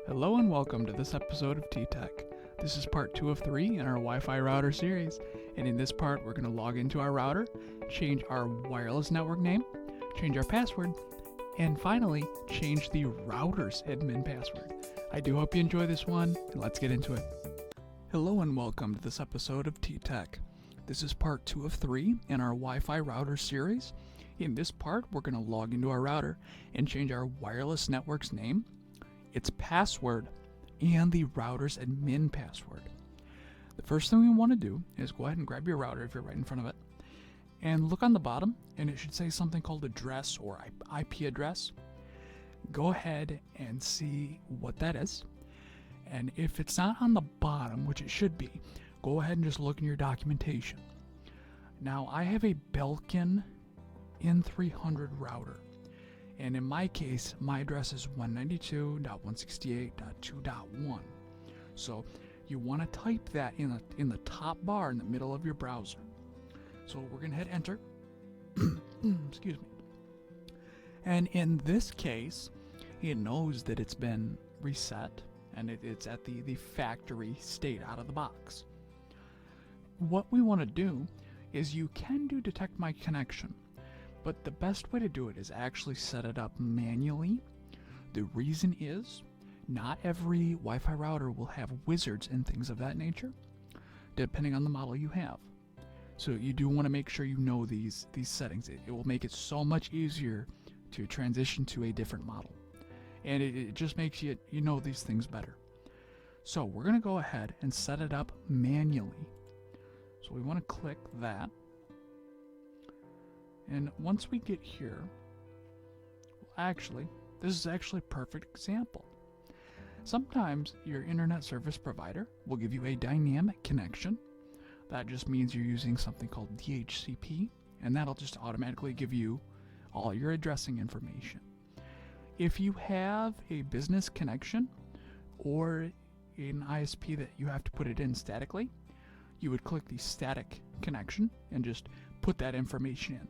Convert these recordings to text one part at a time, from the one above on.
Hello and welcome to this episode of T-Tech. This is part 2 of 3 in our Wi-Fi router series, and in this part we're going to log into our router, change our wireless network name, change our password, and finally change the router's admin password. I do hope you enjoy this one, and let's get into it. Hello and welcome to this episode of T-Tech. This is part 2 of 3 in our Wi-Fi router series. In this part we're going to log into our router and change our wireless network's name, its password, and the router's admin password. The first thing we want to do is go ahead and grab your router if you're right in front of it and look on the bottom, and it should say something called address or IP address. Go ahead and see what that is, and if it's not on the bottom, which it should be, go ahead and just look in your documentation. Now I have a Belkin N300 router, and in my case, my address is 192.168.2.1. So you want to type that in the top bar in the middle of your browser. So we're going to hit enter. Excuse me. And in this case, it knows that it's been reset and it's at the factory state out of the box. What we want to do is you can do detect my connection, but the best way to do it is actually set it up manually. The reason is not every Wi-Fi router will have wizards and things of that nature, depending on the model you have. So you do want to make sure you know these settings. It will make it so much easier to transition to a different model, and it just makes you know these things better. So we're going to go ahead and set it up manually. So we want to click that. And once we get here, this is actually a perfect example. Sometimes your internet service provider will give you a dynamic connection. That just means you're using something called DHCP, and that'll just automatically give you all your addressing information. If you have a business connection or an ISP that you have to put it in statically, you would click the static connection and just put that information in.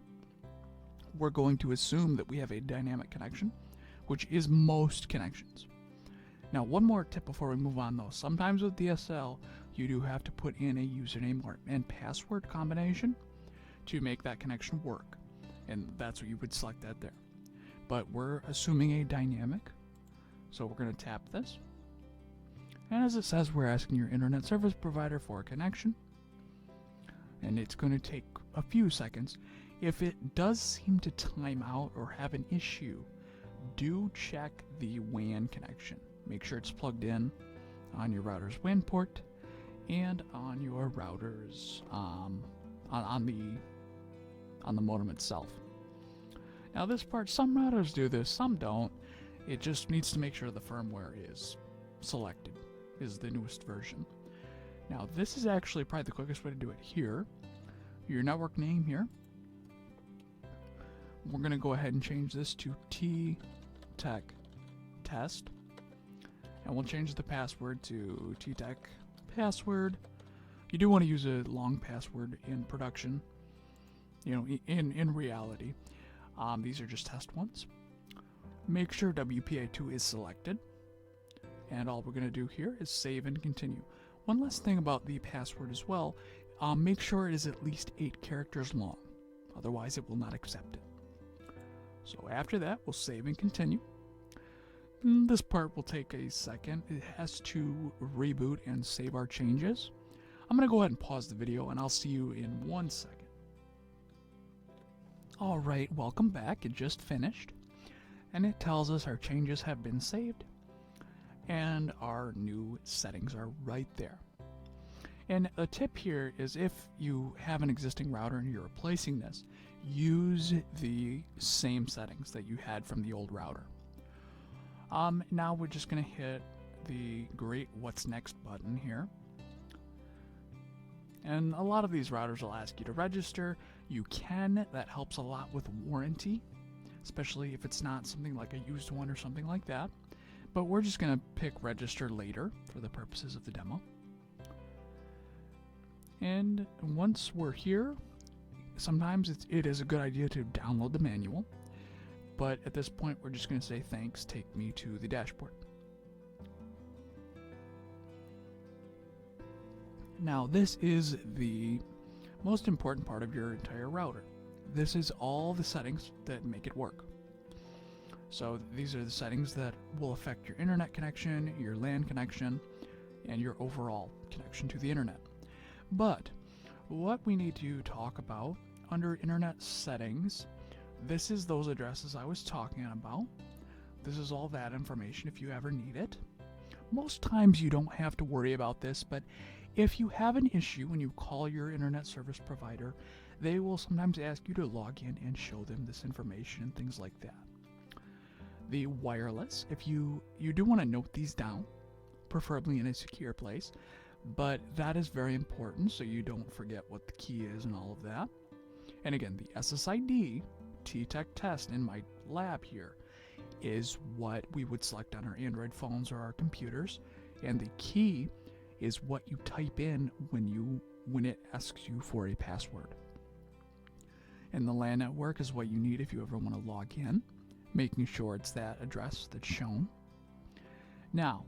We're going to assume that we have a dynamic connection, which is most connections. Now, one more tip before we move on though. Sometimes with DSL, you do have to put in a username and password combination to make that connection work. And that's what you would select that there. But we're assuming a dynamic, so we're going to tap this. And as it says, we're asking your internet service provider for a connection. And it's going to take a few seconds. If it does seem to time out or have an issue, do check the WAN connection. Make sure it's plugged in on your router's WAN port and on your router's on the modem itself. Now this part, some routers do this, some don't. It just needs to make sure the firmware is selected, is the newest version. Now this is actually probably the quickest way to do it here. Your network name here. We're going to go ahead and change this to T-Tech Test. And we'll change the password to T-Tech Password. You do want to use a long password in production. You know, in reality. These are just test ones. Make sure WPA2 is selected. And all we're going to do here is save and continue. One last thing about the password as well. Make sure it is at least 8 characters long. Otherwise, it will not accept it. So after that, we'll save and continue. This part will take a second. It has to reboot and save our changes. I'm going to go ahead and pause the video, and I'll see you in 1 second. Alright, welcome back. It just finished. And it tells us our changes have been saved. And our new settings are right there. And a tip here is if you have an existing router and you're replacing this, use the same settings that you had from the old router. Now we're just going to hit the great what's next button here. And a lot of these routers will ask you to register. You can. That helps a lot with warranty, especially if it's not something like a used one or something like that. But we're just going to pick register later for the purposes of the demo. And once we're here, sometimes it is a good idea to download the manual, but at this point we're just going to say thanks, take me to the dashboard. Now, this is the most important part of your entire router. This is all the settings that make it work. So these are the settings that will affect your internet connection, your LAN connection, and your overall connection to the internet. But what we need to talk about under internet settings, this is those addresses I was talking about. This is all that information if you ever need it. Most times you don't have to worry about this, but if you have an issue when you call your internet service provider, they will sometimes ask you to log in and show them this information and things like that. The wireless, if you do want to note these down, preferably in a secure place, but that is very important so you don't forget what the key is and all of that. And again, the SSID T-Tech test in my lab here is what we would select on our Android phones or our computers, and the key is what you type in when it asks you for a password. And the LAN network is what you need if you ever want to log in, making sure it's that address that's shown. Now,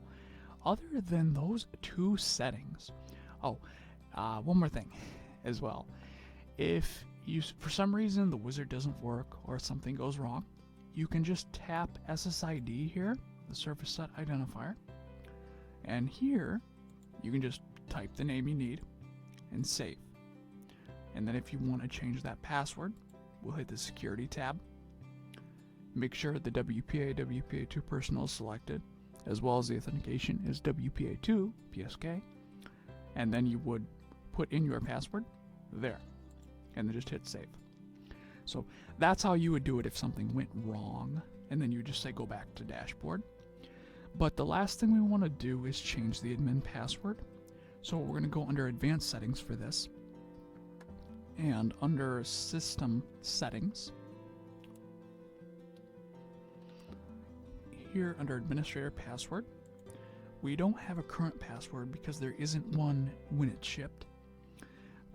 other than those two settings, one more thing as well. If for some reason the wizard doesn't work or something goes wrong, you can just tap SSID here, the service set identifier, and here you can just type the name you need and save. And then if you want to change that password, we'll hit the security tab. Make sure the WPA2 personal is selected, as well as the authentication is WPA2 PSK, and then you would put in your password there, and then just hit save. So that's how you would do it if something went wrong, and then you just say go back to dashboard. But the last thing we want to do is change the admin password. So we're going to go under advanced settings for this, and under system settings, here under administrator password, we don't have a current password because there isn't one when it's shipped.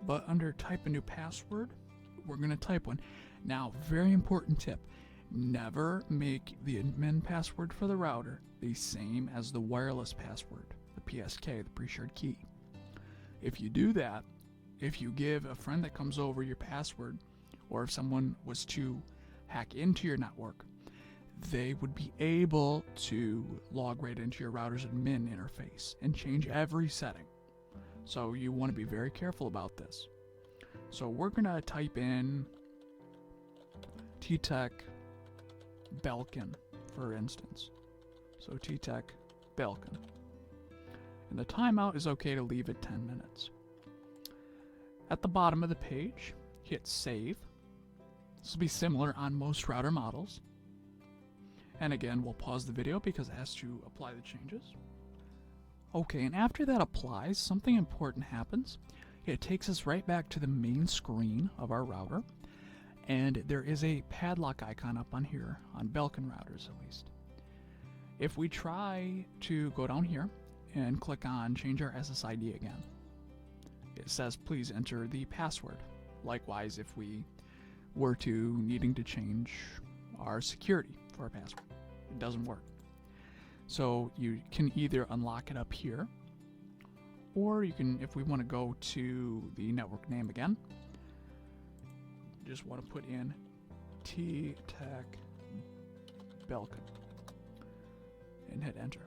But under type a new password, we're going to type one. Now, very important tip, never make the admin password for the router the same as the wireless password, the PSK, the pre-shared key. If you do that, if you give a friend that comes over your password, or if someone was to hack into your network, they would be able to log right into your router's admin interface and change every setting. So you want to be very careful about this. So we're going to type in T-Tech Belkin, for instance. So T-Tech Belkin. And the timeout is okay to leave at 10 minutes. At the bottom of the page, hit save. This will be similar on most router models. And again, we'll pause the video because it has to apply the changes. Okay, and after that applies, something important happens. It takes us right back to the main screen of our router, and there is a padlock icon up on here, on Belkin routers at least. If we try to go down here and click on change our SSID again, it says please enter the password. Likewise, if we were to needing to change our security for our password, it doesn't work. So you can either unlock it up here, or you can, if we want to go to the network name again, just want to put in T-Tech Belkin and hit enter.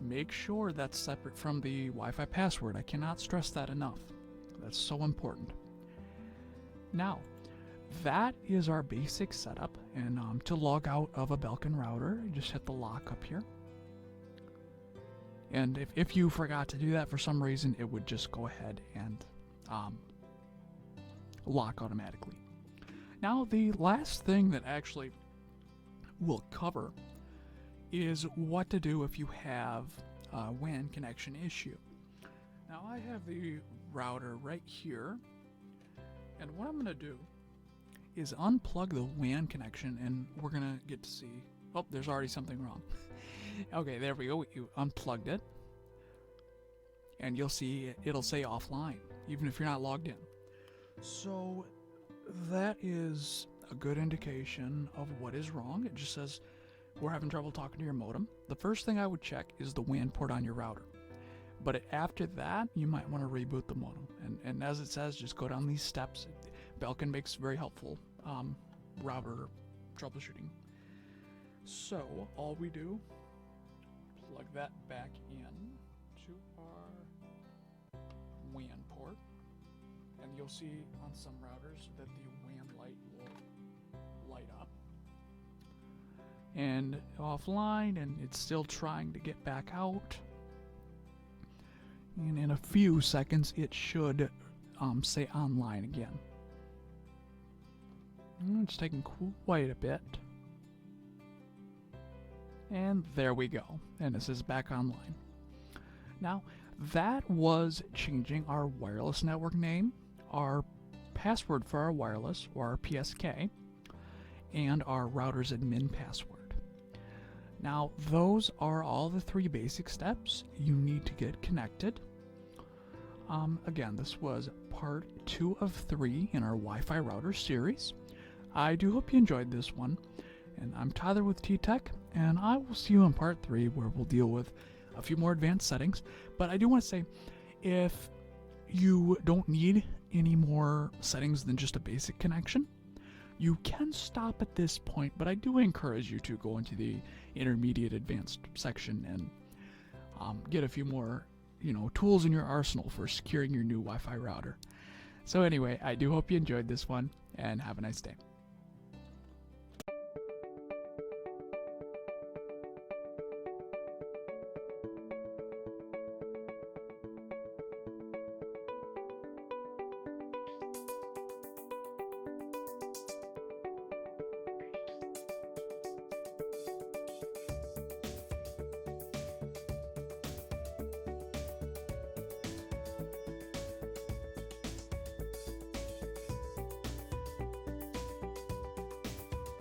Make sure that's separate from the Wi-Fi password. I cannot stress that enough. That's so important. Now, that is our basic setup, and to log out of a Belkin router, you just hit the lock up here. And if you forgot to do that for some reason, it would just go ahead and lock automatically. Now, the last thing that actually we'll cover is what to do if you have a WAN connection issue. Now, I have the router right here, and what I'm going to do is unplug the WAN connection, and we're going to get to see, oh, there's already something wrong. Okay, there we go. You unplugged it, and you'll see it'll say offline, even if you're not logged in. So that is a good indication of what is wrong. It just says we're having trouble talking to your modem. The first thing I would check is the WAN port on your router. But after that, you might want to reboot the modem. And as it says, just go down these steps. Belkin makes very helpful router troubleshooting. So all we do, plug that back in to our WAN port, and you'll see on some routers that the WAN light will light up. And offline, and it's still trying to get back out. And in a few seconds, it should say online again. It's taking quite a bit. And there we go. And this is back online. Now, that was changing our wireless network name, our password for our wireless, or our PSK, and our router's admin password. Now, those are all the 3 basic steps you need to get connected. Again, this was part 2 of 3 in our Wi-Fi router series. I do hope you enjoyed this one. And I'm Tyler with T-Tech, and I will see you in part 3 where we'll deal with a few more advanced settings. But I do want to say, if you don't need any more settings than just a basic connection, you can stop at this point, but I do encourage you to go into the intermediate advanced section and get a few more, tools in your arsenal for securing your new Wi-Fi router. So anyway, I do hope you enjoyed this one, and have a nice day.